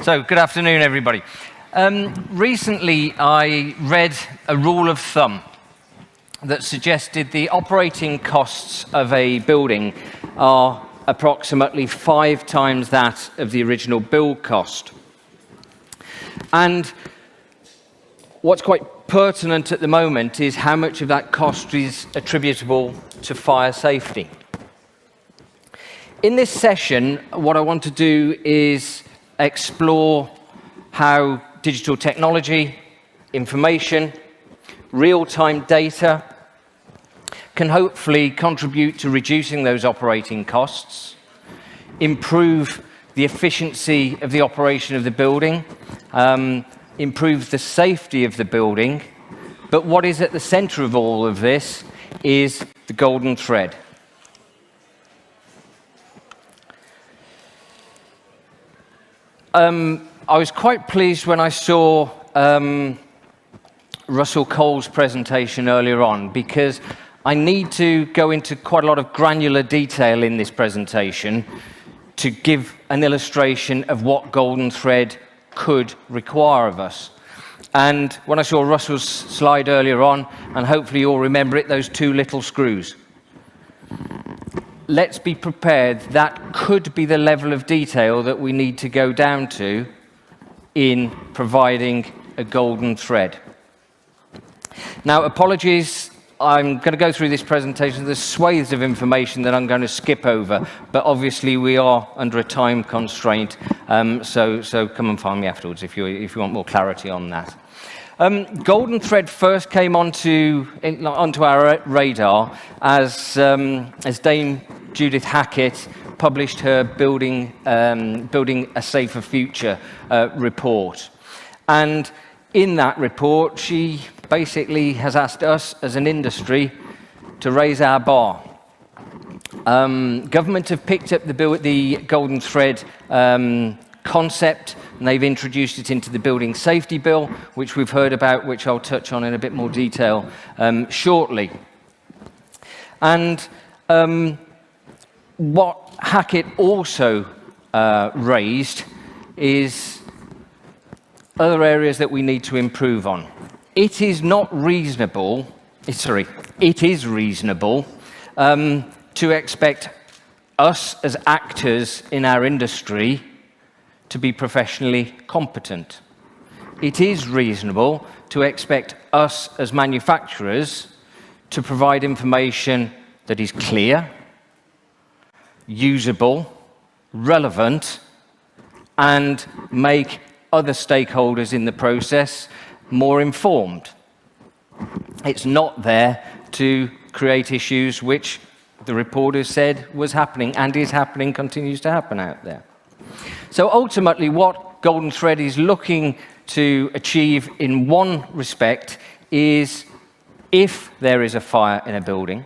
So, good afternoon, everybody. Recently, I read a rule of thumb that suggested the operating costs of a building are approximately 5 times that of the original build cost. And what's quite pertinent at the moment is how much of that cost is attributable to fire safety. In this session, what I want to do is explore how digital technology, information, real-time data can hopefully contribute to reducing those operating costs, improve the efficiency of the operation of the building, improve the safety of the building, but what is at the center of all of this is the golden thread. I was quite pleased when I saw Russell Cole's presentation earlier on, because I need to go into quite a lot of granular detail in this presentation to give an illustration of what golden thread could require of us. And when I saw Russell's slide earlier on, and hopefully you'll remember it, those 2 little screws. Let's be prepared, that could be the level of detail that we need to go down to in providing a golden thread. Now, apologies, I'm going to go through this presentation. There's swathes of information that I'm going to skip over, but obviously we are under a time constraint, so come and find me afterwards if you want more clarity on that. Golden thread first came onto our radar as Dame Judith Hackett published her Building a Safer Future report. And in that report, she basically has asked us as an industry to raise our bar. Government have picked up the golden thread concept, and they've introduced it into the Building Safety Bill, which we've heard about, which I'll touch on in a bit more detail shortly. And what Hackett also raised is other areas that we need to improve on. It is reasonable to expect us as actors in our industry to be professionally competent. It is reasonable to expect us as manufacturers to provide information that is clear, usable, relevant, and make other stakeholders in the process more informed. It's not there to create issues which the reporters said was happening and is happening, continues to happen out there. So ultimately, what golden thread is looking to achieve in one respect is, if there is a fire in a building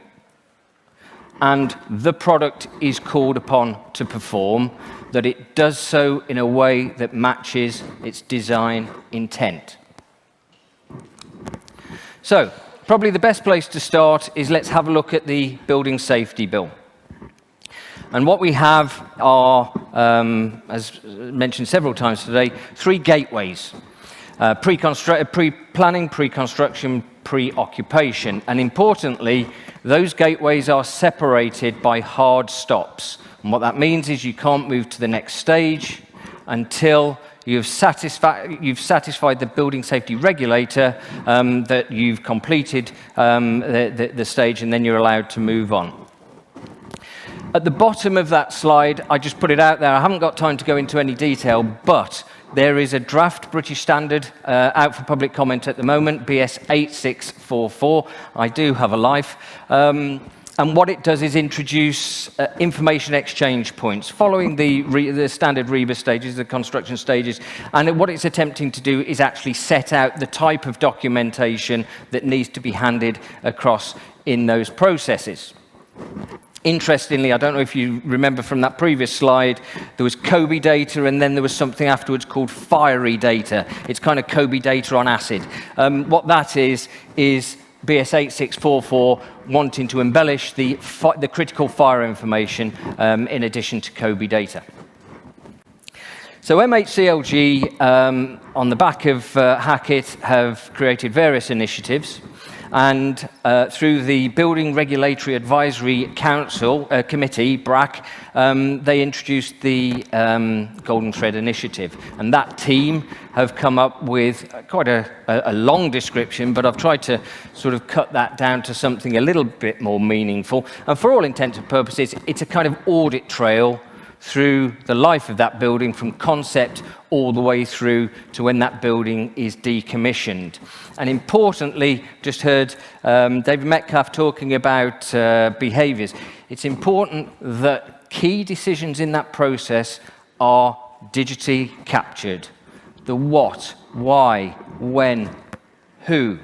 and the product is called upon to perform, that it does so in a way that matches its design intent. So, probably the best place to start is let's have a look at the Building Safety Bill. And what we have are, as mentioned several times today, 3 gateways. Pre-planning, pre-construction, pre-occupation. And importantly, those gateways are separated by hard stops. And what that means is you can't move to the next stage until you've satisfied the building safety regulator that you've completed the stage, and then you're allowed to move on. At the bottom of that slide, I just put it out there. I haven't got time to go into any detail, but there is a draft British standard out for public comment at the moment, BS 8644. I do have a life. And what it does is introduce information exchange points following the standard RIBA stages, the construction stages. And what it's attempting to do is actually set out the type of documentation that needs to be handed across in those processes. Interestingly, I don't know if you remember from that previous slide, there was COBE data, and then there was something afterwards called fiery data. It's kind of COBE data on acid. What that is BS 8644 wanting to embellish the critical fire information in addition to COBE data. So MHCLG, on the back of Hackett, have created various initiatives, and through the Building Regulatory Advisory Council Committee, BRAC, they introduced the Golden Thread Initiative. And that team have come up with quite a long description, but I've tried to sort of cut that down to something a little bit more meaningful. And for all intents and purposes, it's a kind of audit trail through the life of that building, from concept all the way through to when that building is decommissioned. And importantly, just heard David Metcalf talking about behaviours. It's important that key decisions in that process are digitally captured. The what, why, when, who.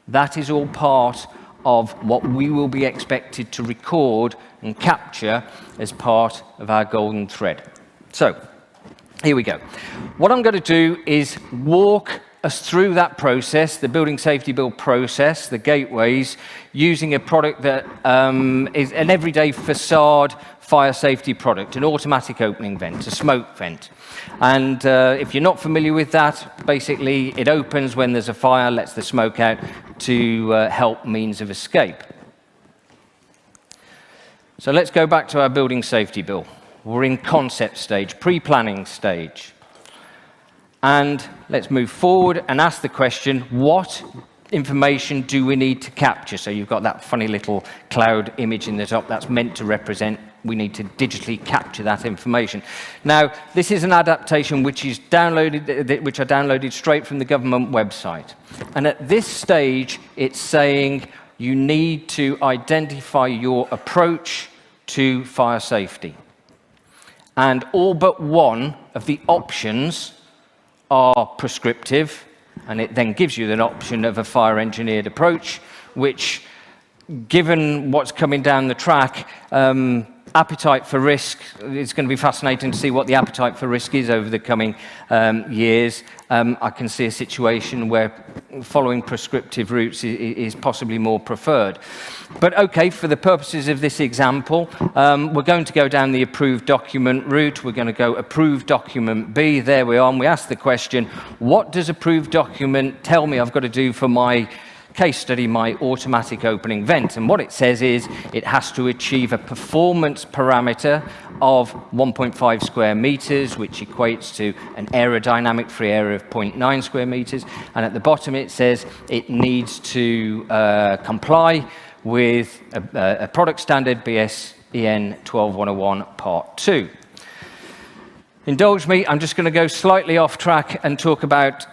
That is all part of what we will be expected to record and capture as part of our golden thread. So, here we go. What I'm going to do is walk us through that process, the building safety bill process, the gateways, using a product that is an everyday facade fire safety product, an automatic opening vent, a smoke vent. And if you're not familiar with that, basically it opens when there's a fire, lets the smoke out to help means of escape. So let's go back to our building safety bill. We're in concept stage, pre-planning stage. And let's move forward and ask the question, what information do we need to capture? So you've got that funny little cloud image in the top that's meant to represent we need to digitally capture that information. Now, this is an adaptation which I downloaded straight from the government website. And at this stage, it's saying you need to identify your approach to fire safety. And all but one of the options are prescriptive, and it then gives you an option of a fire engineered approach, which, given what's coming down the track, appetite for risk, it's going to be fascinating to see what the appetite for risk is over the coming years. I can see a situation where following prescriptive routes is possibly more preferred. But okay, for the purposes of this example, we're going to go down the approved document route. We're going to go approved document B. There we are. And we ask the question, what does approved document tell me I've got to do for my case study, my automatic opening vent? And what it says is it has to achieve a performance parameter of 1.5 square meters, which equates to an aerodynamic free area of 0.9 square meters. And at the bottom it says it needs to comply with a product standard BS EN 12101 Part 2. Indulge me, I'm just going to go slightly off track and talk about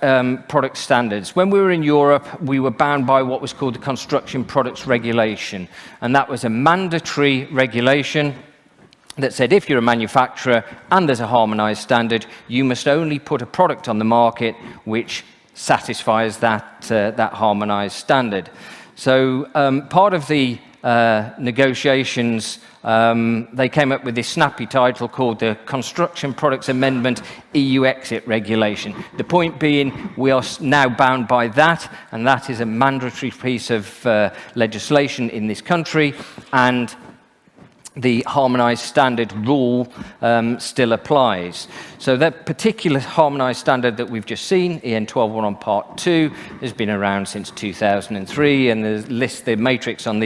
product standards. When we were in Europe, we were bound by what was called the Construction Products Regulation. And that was a mandatory regulation that said if you're a manufacturer and there's a harmonized standard, you must only put a product on the market which satisfies that harmonized standard. So part of the negotiations, they came up with this snappy title called the Construction Products Amendment EU Exit Regulation. The point being, we are now bound by that, and that is a mandatory piece of legislation in this country, and the harmonized standard rule still applies. So that particular harmonized standard that we've just seen, EN 121 Part 2, has been around since 2003, and the matrix on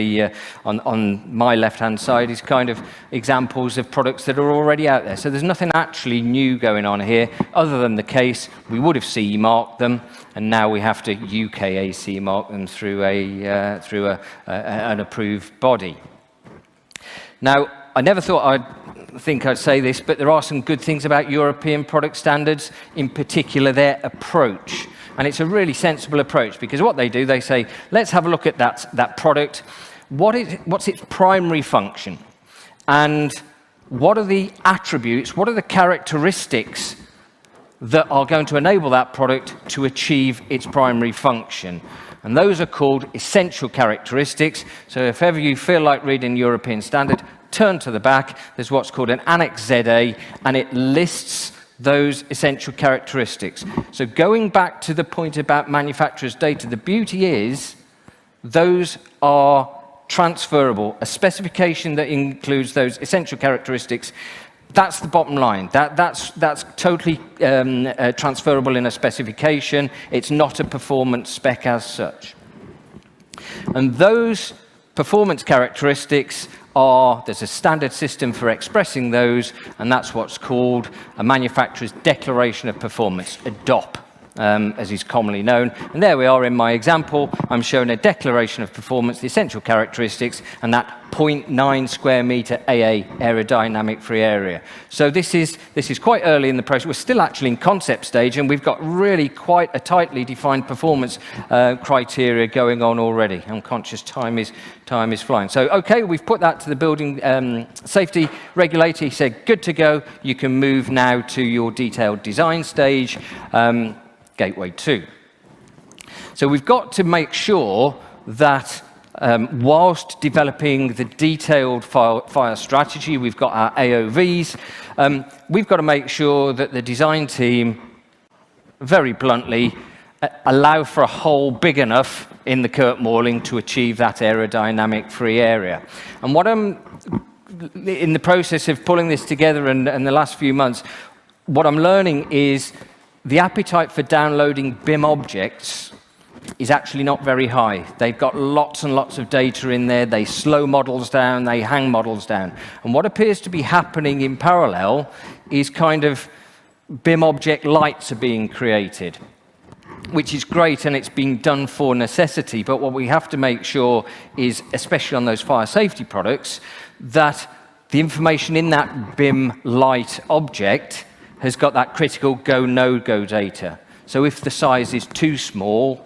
my left-hand side is kind of examples of products that are already out there. So there's nothing actually new going on here, other than the case we would have CE marked them, and now we have to UKAC mark them through an approved body. Now, I never thought I'd say this, but there are some good things about European product standards, in particular their approach. And it's a really sensible approach, because what they do, they say, let's have a look at that product. What's its primary function? And what are the attributes, what are the characteristics that are going to enable that product to achieve its primary function? And those are called essential characteristics. So if ever you feel like reading European standard, turn to the back. There's what's called an Annex ZA, and it lists those essential characteristics. So going back to the point about manufacturer's data, the beauty is those are transferable. A specification that includes those essential characteristics That's the bottom line. That's totally transferable in a specification. It's not a performance spec as such. And those performance characteristics there's a standard system for expressing those, and that's what's called a manufacturer's declaration of performance, a DOP, as is commonly known. And there we are in my example. I'm showing a declaration of performance, the essential characteristics, and that 0.9 square meter AA, aerodynamic free area. So this is quite early in the process. We're still actually in concept stage, and we've got really quite a tightly defined performance criteria going on already. I'm conscious time is flying. So, okay, we've put that to the building safety regulator. He said, good to go. You can move now to your detailed design stage, Gateway 2. So we've got to make sure that whilst developing the detailed fire strategy, we've got our AOVs, we've got to make sure that the design team, very bluntly, allow for a hole big enough in the curtain to achieve that aerodynamic free area. And what I'm, in the process of pulling this together in the last few months, what I'm learning is the appetite for downloading BIM objects is actually not very high. They've got lots and lots of data in there. They slow models down, they hang models down. And what appears to be happening in parallel is kind of BIM object lights are being created, which is great, and it's being done for necessity. But what we have to make sure is, especially on those fire safety products, that the information in that BIM light object has got that critical go, no-go data. So if the size is too small,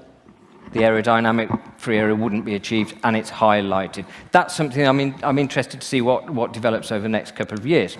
the aerodynamic free area wouldn't be achieved, and it's highlighted. That's something I'm interested to see what develops over the next couple of years.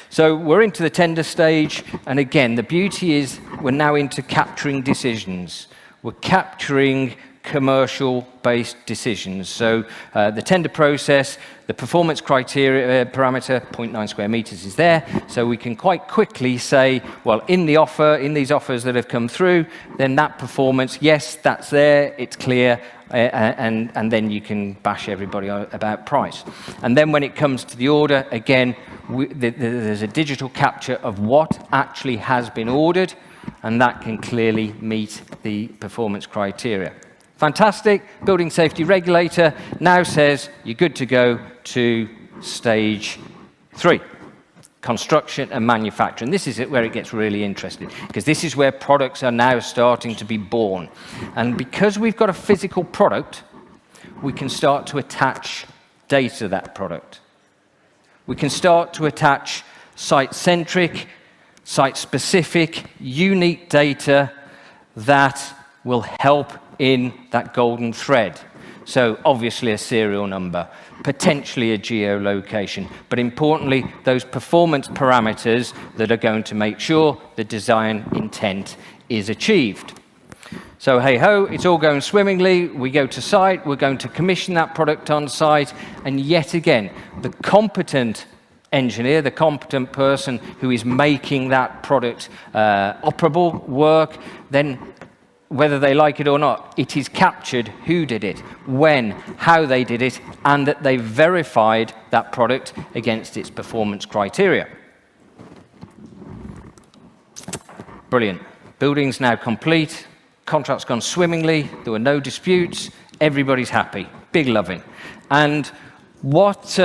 So we're into the tender stage, and again, the beauty is we're now into capturing decisions. We're capturing commercial-based decisions. So the tender process, the performance criteria parameter, 0.9 square meters is there, so we can quite quickly say, well, in these offers that have come through, then that performance, yes, that's there, it's clear, and then you can bash everybody about price. And then when it comes to the order, again, there's a digital capture of what actually has been ordered, and that can clearly meet the performance criteria. Fantastic. Building safety regulator now says you're good to go to stage 3, construction and manufacturing. This is where it gets really interesting, because this is where products are now starting to be born. And because we've got a physical product, we can start to attach data to that product. We can start to attach site-centric, site-specific, unique data that will help in that golden thread. So obviously a serial number, potentially a geolocation, but importantly, those performance parameters that are going to make sure the design intent is achieved. So hey-ho, it's all going swimmingly. We go to site, we're going to commission that product on site, and yet again, the competent engineer, the competent person who is making that product operable work, then whether they like it or not, it is captured who did it, when, how they did it, and that they verified that product against its performance criteria. Brilliant. Building's now complete. Contract's gone swimmingly. There were no disputes. Everybody's happy. Big loving. And what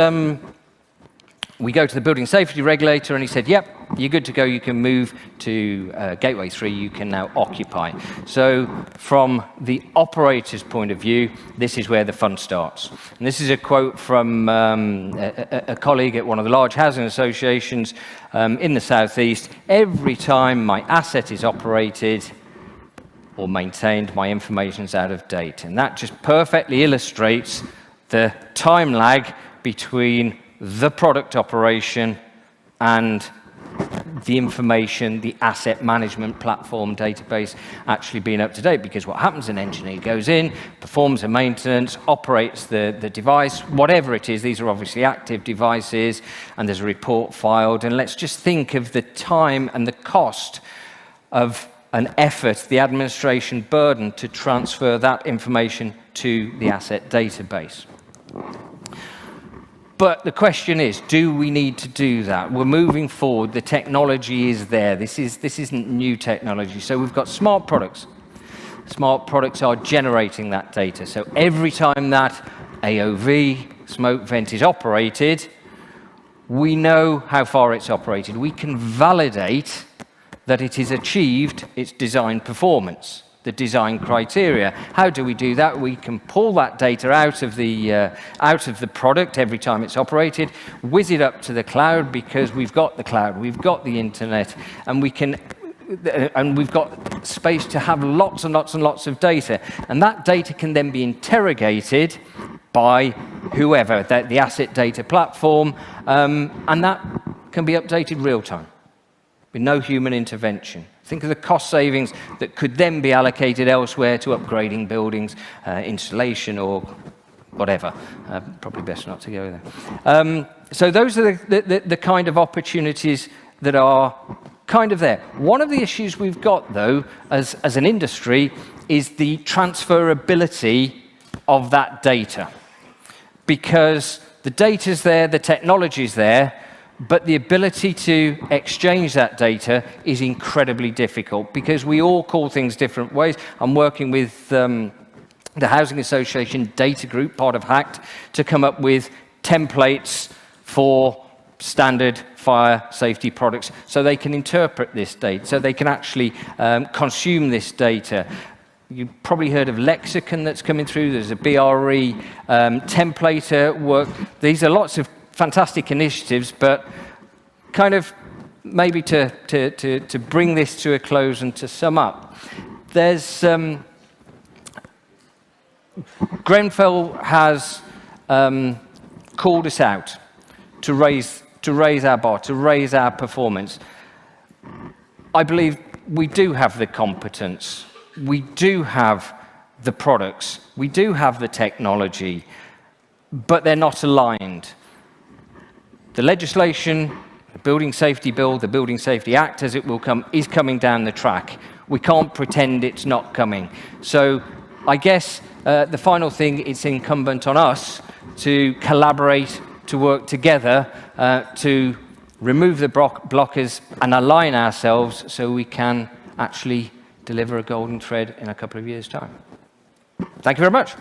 we go to the building safety regulator, and he said, yep, you're good to go. You can move to Gateway 3. You can now occupy. So from the operator's point of view, this is where the fun starts. And this is a quote from a colleague at one of the large housing associations in the southeast. Every time my asset is operated or maintained, my information's out of date. And that just perfectly illustrates the time lag between the product operation and the information, the asset management platform database actually being up to date. Because what happens, an engineer goes in, performs a maintenance, operates the device, whatever it is. These are obviously active devices, and there's a report filed. And let's just think of the time and the cost of an effort, the administration burden to transfer that information to the asset database. But the question is, do we need to do that? We're moving forward. The technology is there. This isn't new technology. So we've got smart products. Smart products are generating that data. So every time that AOV smoke vent is operated, we know how far it's operated. We can validate that it has achieved its design performance, the design criteria. How do we do that? We can pull that data out of the product every time it's operated, whiz it up to the cloud, because we've got the cloud, we've got the internet, and we've got space to have lots and lots and lots of data. And that data can then be interrogated by whoever, the asset data platform, and that can be updated real time with no human intervention. Think of the cost savings that could then be allocated elsewhere to upgrading buildings, installation, or whatever. Probably best not to go there. So those are the kind of opportunities that are kind of there. One of the issues we've got, though, as an industry, is the transferability of that data. Because the data's there, the technology's there, but the ability to exchange that data is incredibly difficult, because we all call things different ways. I'm working with the Housing Association Data Group, part of HACT, to come up with templates for standard fire safety products, so they can interpret this data, so they can actually consume this data. You've probably heard of Lexicon that's coming through. There's a BRE templater work. These are lots of fantastic initiatives, but kind of maybe to bring this to a close and to sum up, there's Grenfell has called us out to raise our bar, to raise our performance. I believe we do have the competence, we do have the products, we do have the technology, but they're not aligned. The legislation, the Building Safety Bill, the Building Safety Act, as it will come, is coming down the track. We can't pretend it's not coming. So I guess the final thing, it's incumbent on us to collaborate, to work together, to remove the blockers and align ourselves so we can actually deliver a golden thread in a couple of years' time. Thank you very much.